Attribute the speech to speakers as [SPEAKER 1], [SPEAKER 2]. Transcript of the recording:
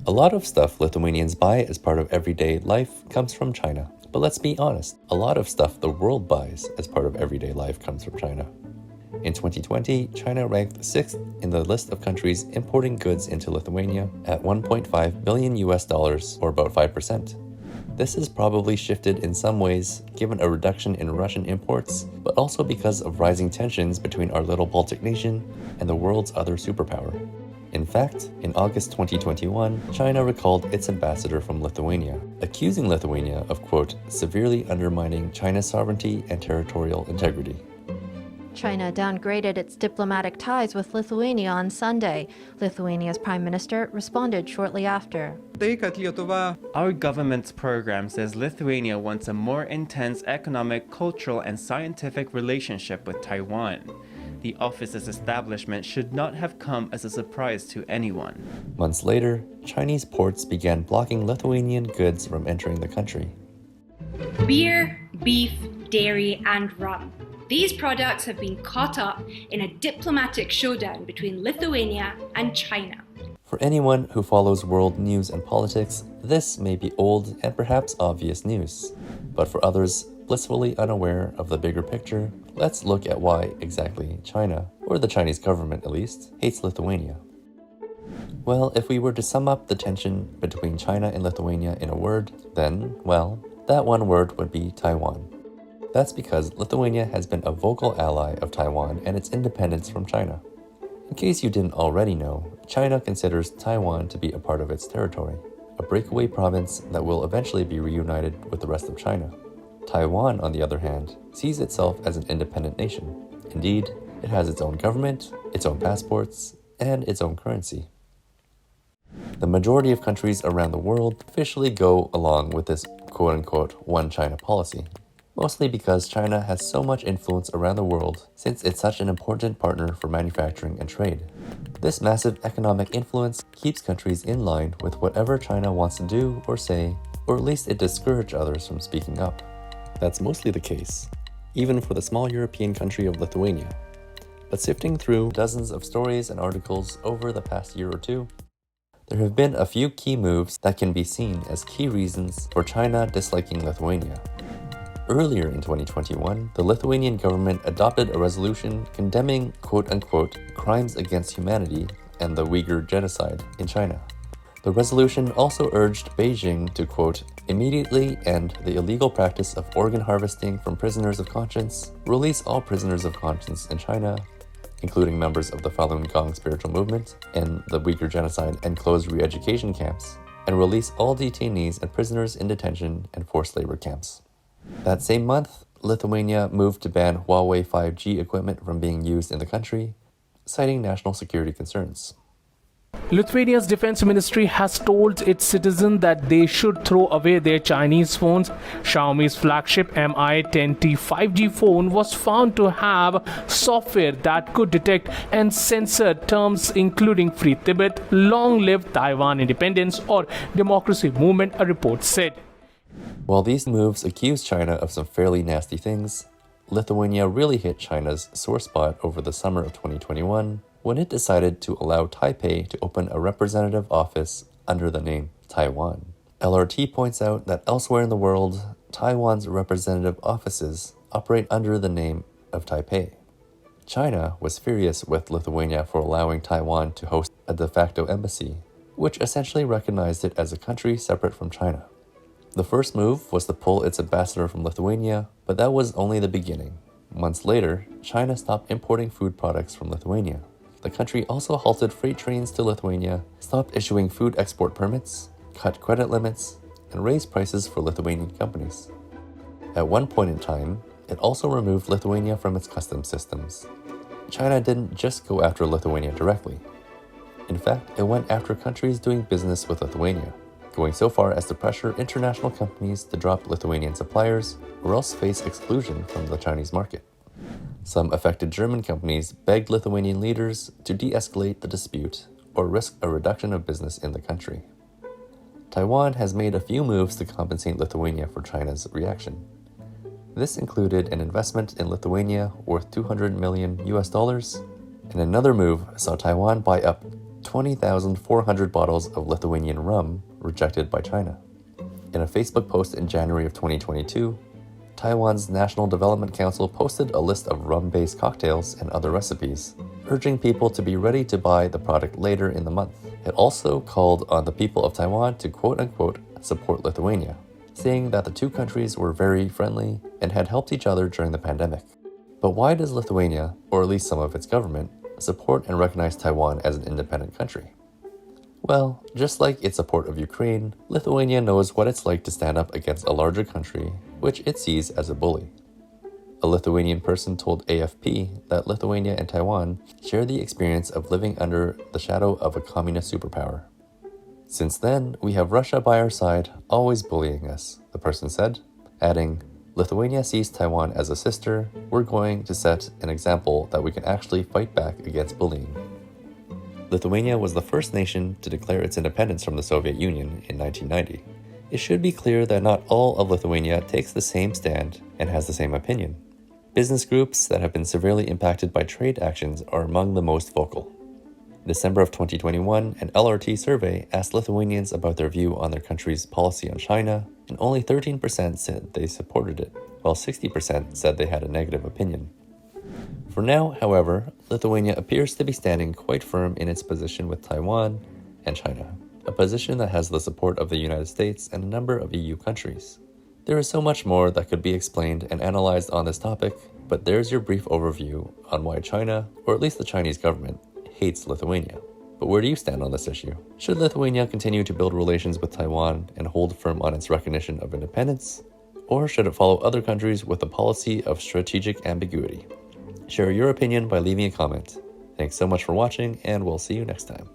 [SPEAKER 1] A lot of stuff Lithuanians buy as part of everyday life comes from China. But let's be honest, a lot of stuff the world buys as part of everyday life comes from China. In 2020, China ranked 6th in the list of countries importing goods into Lithuania at $1.5 billion or about 5%. This has probably shifted in some ways, given a reduction in Russian imports, but also because of rising tensions between our little Baltic nation and the world's other superpower. In fact, in August 2021, China recalled its ambassador from Lithuania, accusing Lithuania of, quote, severely undermining China's sovereignty and territorial integrity.
[SPEAKER 2] China downgraded its diplomatic ties with Lithuania on Sunday. Lithuania's prime minister responded shortly after.
[SPEAKER 3] Our government's program says Lithuania wants a more intense economic, cultural, and scientific relationship with Taiwan. The office's establishment should not have come as a surprise to anyone.
[SPEAKER 1] Months later, Chinese ports began blocking Lithuanian goods from entering the country.
[SPEAKER 4] Beer, beef, dairy, and rum. These products have been caught up in a diplomatic showdown between Lithuania and China.
[SPEAKER 1] For anyone who follows world news and politics, this may be old and perhaps obvious news. But for others, blissfully unaware of the bigger picture, let's look at why exactly China, or the Chinese government at least, hates Lithuania. Well, if we were to sum up the tension between China and Lithuania in a word, then, well, that one word would be Taiwan. That's because Lithuania has been a vocal ally of Taiwan and its independence from China. In case you didn't already know, China considers Taiwan to be a part of its territory, a breakaway province that will eventually be reunited with the rest of China. Taiwan, on the other hand, sees itself as an independent nation. Indeed, it has its own government, its own passports, and its own currency. The majority of countries around the world officially go along with this quote-unquote one China policy, mostly because China has so much influence around the world since it's such an important partner for manufacturing and trade. This massive economic influence keeps countries in line with whatever China wants to do or say, or at least it discourages others from speaking up. That's mostly the case, even for the small European country of Lithuania. But sifting through dozens of stories and articles over the past year or two, there have been a few key moves that can be seen as key reasons for China disliking Lithuania. Earlier in 2021, the Lithuanian government adopted a resolution condemning quote-unquote crimes against humanity and the Uyghur genocide in China. The resolution also urged Beijing to, quote, immediately end the illegal practice of organ harvesting from prisoners of conscience, release all prisoners of conscience in China, including members of the Falun Gong spiritual movement and the Uyghur genocide, and close re-education camps, and release all detainees and prisoners in detention and forced labor camps. That same month, Lithuania moved to ban Huawei 5G equipment from being used in the country, citing national security concerns.
[SPEAKER 5] Lithuania's Defense Ministry has told its citizens that they should throw away their Chinese phones. Xiaomi's flagship Mi-10T 5G phone was found to have software that could detect and censor terms including Free Tibet, Long Live Taiwan Independence, or Democracy Movement, a report said.
[SPEAKER 1] While these moves accuse China of some fairly nasty things, Lithuania really hit China's sore spot over the summer of 2021 when it decided to allow Taipei to open a representative office under the name Taiwan. LRT points out that elsewhere in the world, Taiwan's representative offices operate under the name of Taipei. China was furious with Lithuania for allowing Taiwan to host a de facto embassy, which essentially recognized it as a country separate from China. The first move was to pull its ambassador from Lithuania, but that was only the beginning. Months later, China stopped importing food products from Lithuania. The country also halted freight trains to Lithuania, stopped issuing food export permits, cut credit limits, and raised prices for Lithuanian companies. At one point in time, it also removed Lithuania from its customs systems. China didn't just go after Lithuania directly. In fact, it went after countries doing business with Lithuania, going so far as to pressure international companies to drop Lithuanian suppliers or else face exclusion from the Chinese market. Some affected German companies begged Lithuanian leaders to de-escalate the dispute or risk a reduction of business in the country. Taiwan has made a few moves to compensate Lithuania for China's reaction. This included an investment in Lithuania worth $200 million, and another move saw Taiwan buy up 20,400 bottles of Lithuanian rum rejected by China. In a Facebook post in January of 2022, Taiwan's National Development Council posted a list of rum-based cocktails and other recipes, urging people to be ready to buy the product later in the month. It also called on the people of Taiwan to quote-unquote support Lithuania, saying that the two countries were very friendly and had helped each other during the pandemic. But why does Lithuania, or at least some of its government, support and recognize Taiwan as an independent country? Well, just like its support of Ukraine, Lithuania knows what it's like to stand up against a larger country, which it sees as a bully. A Lithuanian person told AFP that Lithuania and Taiwan share the experience of living under the shadow of a communist superpower. Since then, we have Russia by our side, always bullying us, the person said, adding, Lithuania sees Taiwan as a sister. We're going to set an example that we can actually fight back against bullying. Lithuania was the first nation to declare its independence from the Soviet Union in 1990. It should be clear that not all of Lithuania takes the same stand and has the same opinion. Business groups that have been severely impacted by trade actions are among the most vocal. In December of 2021, an LRT survey asked Lithuanians about their view on their country's policy on China, and only 13% said they supported it, while 60% said they had a negative opinion. For now, however, Lithuania appears to be standing quite firm in its position with Taiwan and China, a position that has the support of the United States and a number of EU countries. There is so much more that could be explained and analyzed on this topic, but there's your brief overview on why China, or at least the Chinese government, hates Lithuania. But where do you stand on this issue? Should Lithuania continue to build relations with Taiwan and hold firm on its recognition of independence? Or should it follow other countries with a policy of strategic ambiguity? Share your opinion by leaving a comment. Thanks so much for watching, and we'll see you next time.